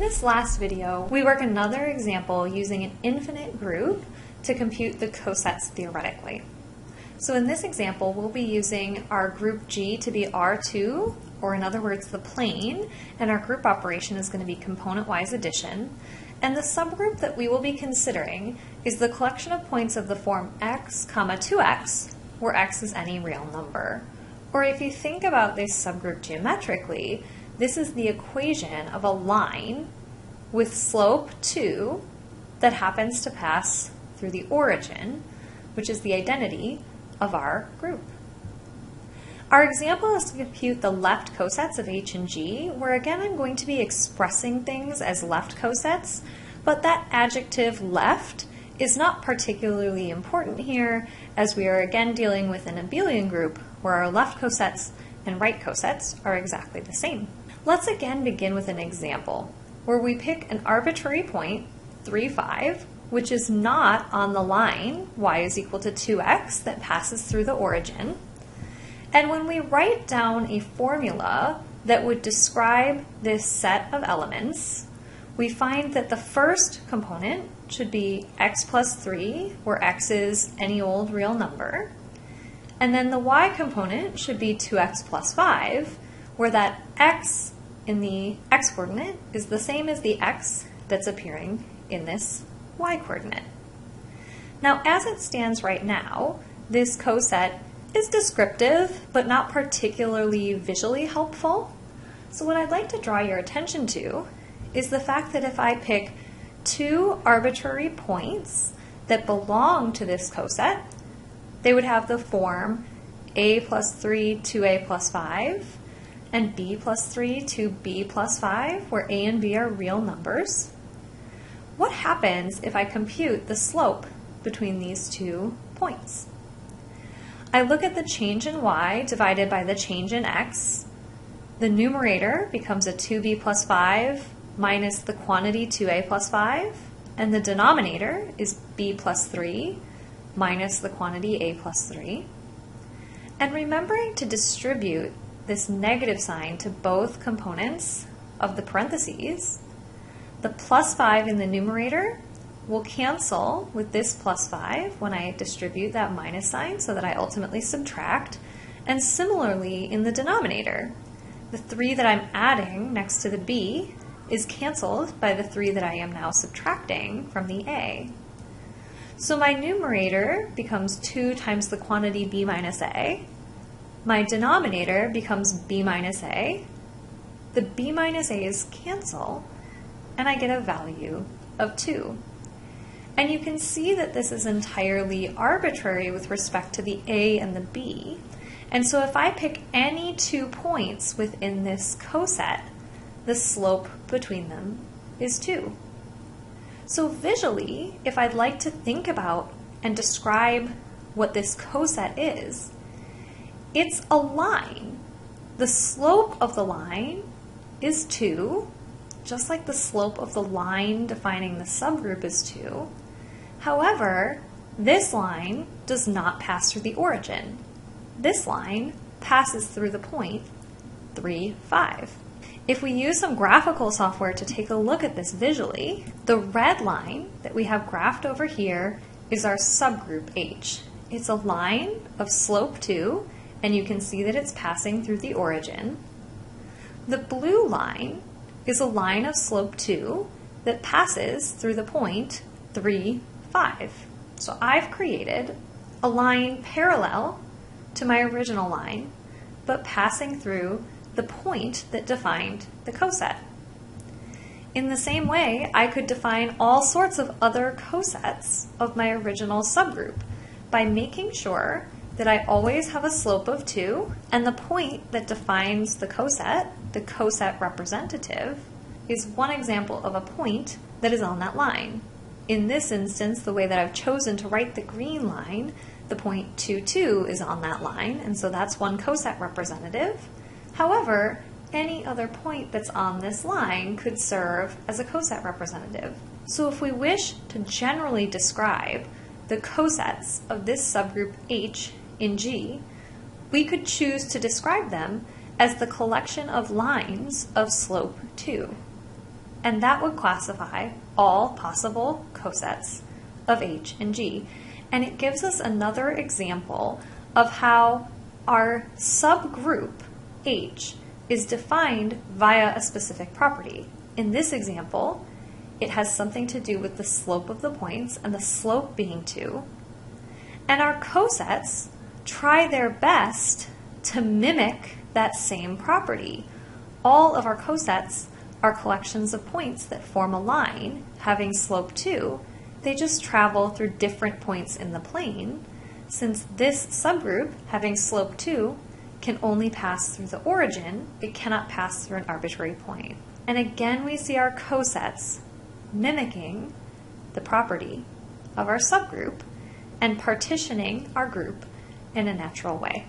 this last video, we work another example using an infinite group to compute the cosets theoretically. So in this example, we'll be using our group G to be R2, or in other words, the plane, and our group operation is going to be component-wise addition. And the subgroup that we will be considering is the collection of points of the form x, 2x, where x is any real number. Or if you think about this subgroup geometrically, this is the equation of a line with slope 2 that happens to pass through the origin, which is the identity of our group. Our example is to compute the left cosets of h and g, where again I'm going to be expressing things as left cosets, but that adjective left is not particularly important here, as we are again dealing with an abelian group where our left cosets and right cosets are exactly the same. Let's again begin with an example where we pick an arbitrary point, 3, 5, which is not on the line y is equal to 2x that passes through the origin. And when we write down a formula that would describe this set of elements, we find that the first component should be x plus 3, where x is any old real number. And then the y component should be 2x plus 5, where that x in the x-coordinate is the same as the x that's appearing in this y-coordinate. Now, as it stands right now, this coset is descriptive, but not particularly visually helpful. So what I'd like to draw your attention to is the fact that if I pick two arbitrary points that belong to this coset, they would have the form a plus 3, 2a plus 5, and b plus 3, 2b plus 5, where a and b are real numbers. What happens if I compute the slope between these 2 points? I look at the change in y divided by the change in x. The numerator becomes a 2b plus 5 minus the quantity 2a plus 5, and the denominator is b plus 3 minus the quantity a plus 3. And remembering to distribute this negative sign to both components of the parentheses, the plus 5 in the numerator will cancel with this plus 5 when I distribute that minus sign so that I ultimately subtract. And similarly in the denominator, the 3 that I'm adding next to the b is canceled by the 3 that I am now subtracting from the a. So my numerator becomes 2 times the quantity b minus a. My denominator becomes b minus a. The b minus a's cancel, and I get a value of 2. And you can see that this is entirely arbitrary with respect to the a and the b. And so if I pick any 2 points within this coset, the slope between them is 2. So visually, if I'd like to think about and describe what this coset is, it's a line. The slope of the line is 2, just like the slope of the line defining the subgroup is 2. However, this line does not pass through the origin. This line passes through the point 3, 5. If we use some graphical software to take a look at this visually, the red line that we have graphed over here is our subgroup H. It's a line of slope 2, and you can see that it's passing through the origin. The blue line is a line of slope 2 that passes through the point 3, 5. So I've created a line parallel to my original line, but passing through the point that defined the coset. In the same way, I could define all sorts of other cosets of my original subgroup by making sure that I always have a slope of 2, and the point that defines the coset representative, is one example of a point that is on that line. In this instance, the way that I've chosen to write the green line, the point 2, 2 is on that line, and so that's one coset representative. However, any other point that's on this line could serve as a coset representative. So if we wish to generally describe the cosets of this subgroup H in G, we could choose to describe them as the collection of lines of slope 2. and that would classify all possible cosets of H and G. And it gives us another example of how our subgroup H is defined via a specific property. In this example, it has something to do with the slope of the points, and the slope being 2. And our cosets try their best to mimic that same property. All of our cosets are collections of points that form a line having slope 2. They just travel through different points in the plane. Since this subgroup, having slope 2, can only pass through the origin, it cannot pass through an arbitrary point. And again, we see our cosets mimicking the property of our subgroup and partitioning our group in a natural way.